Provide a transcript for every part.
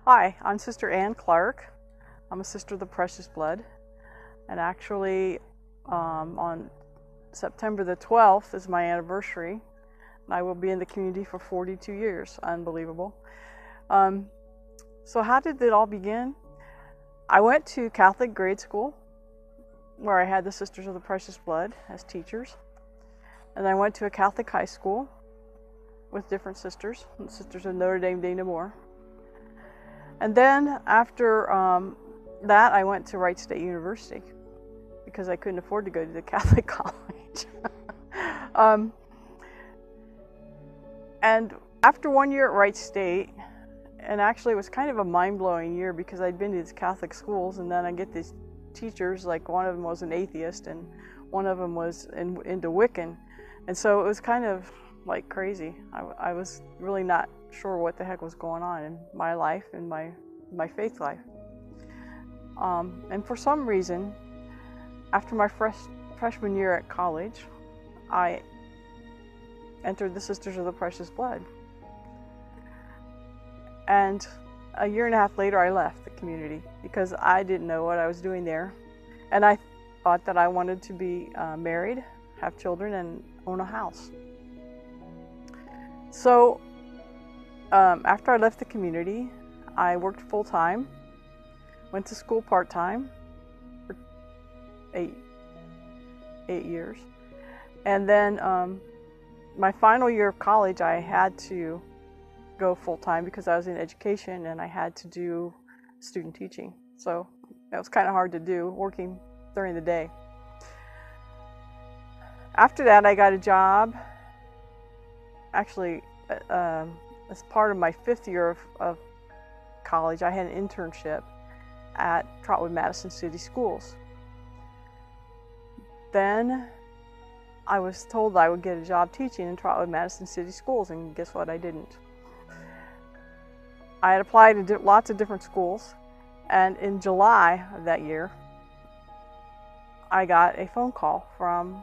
Hi, I'm Sister Ann Clark. I'm a Sister of the Precious Blood. And actually, on September the 12th is my anniversary. And I will be in the community for 42 years. Unbelievable. So how did it all begin? I went to Catholic grade school, where I had the Sisters of the Precious Blood as teachers. And I went to a Catholic high school with different sisters, the Sisters of Notre Dame de Namur. And then after that, I went to Wright State University because I couldn't afford to go to the Catholic college. And after 1 year at Wright State, and actually it was kind of a mind-blowing year because I'd been to these Catholic schools, and then I get these teachers, like one of them was an atheist and one of them was into Wiccan. And so it was kind of like crazy. I was really not sure what the heck was going on in my life and my faith life. And for some reason, after my freshman year at college, I entered the Sisters of the Precious Blood. And a year and a half later, I left the community because I didn't know what I was doing there. And I thought that I wanted to be married, have children, and own a house. So after I left the community, I worked full-time, went to school part-time for eight years. And then my final year of college, I had to go full-time because I was in education and I had to do student teaching. So that was kind of hard to do, working during the day. After that, I got a job, actually, as part of my 5th year of college, I had an internship at Trotwood-Madison City Schools. Then I was told I would get a job teaching in Trotwood-Madison City Schools, and guess what? I didn't. I had applied to lots of different schools, and in July of that year, I got a phone call from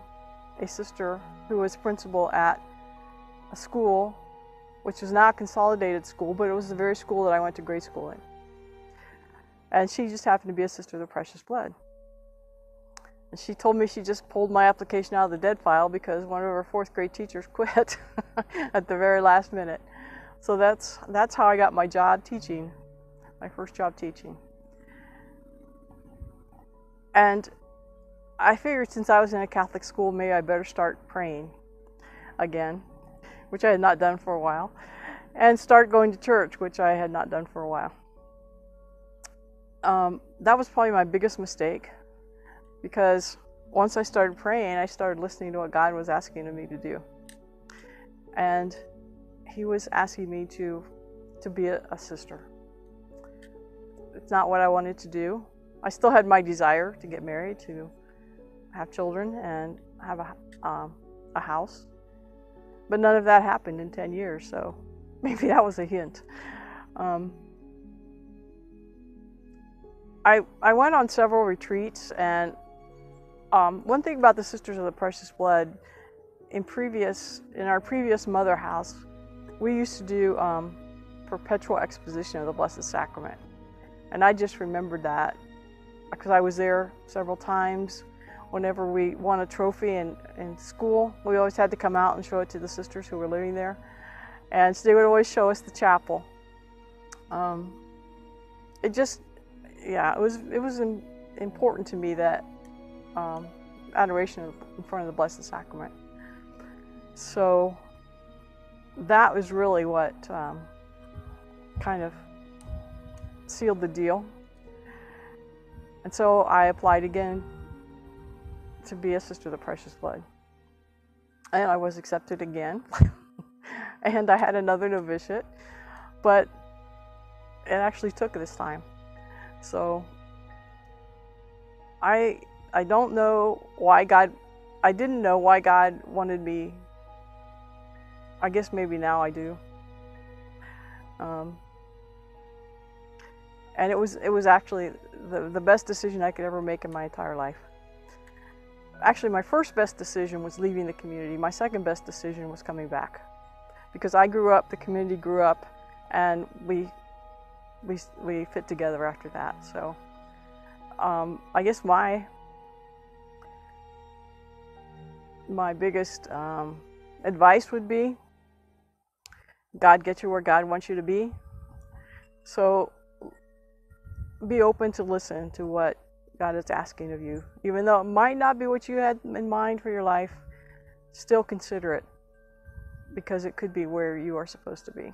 a sister who was principal at a school which was not a consolidated school, but it was the very school that I went to grade school in. And she just happened to be a Sister of the Precious Blood. And she told me she just pulled my application out of the dead file because one of her 4th grade teachers quit at the very last minute. So that's how I got my job teaching, my first job teaching. And I figured since I was in a Catholic school, maybe I better start praying again, which I had not done for a while, and start going to church, which I had not done for a while. That was probably my biggest mistake, because once I started praying, I started listening to what God was asking of me to do. And He was asking me to be a sister. It's not what I wanted to do. I still had my desire to get married, to have children, and have a house. But none of that happened in 10 years, so maybe that was a hint. I went on several retreats, and one thing about the Sisters of the Precious Blood, in our previous mother house, we used to do perpetual exposition of the Blessed Sacrament. And I just remembered that because I was there several times. Whenever we won a trophy in school, we always had to come out and show it to the sisters who were living there. And so they would always show us the chapel. It was important to me, that adoration in front of the Blessed Sacrament. So that was really what kind of sealed the deal. And so I applied again to be a Sister of the Precious Blood. And I was accepted again. And I had another novitiate, but it actually took this time. So I don't know why I didn't know why God wanted me. I guess maybe now I do. And it was actually the best decision I could ever make in my entire life. Actually, my first best decision was leaving the community. My second best decision was coming back. Because I grew up, the community grew up, and we we fit together after that. So I guess my biggest advice would be, God gets you where God wants you to be. So be open to listen to what God is asking of you. Even though it might not be what you had in mind for your life, still consider it, because it could be where you are supposed to be.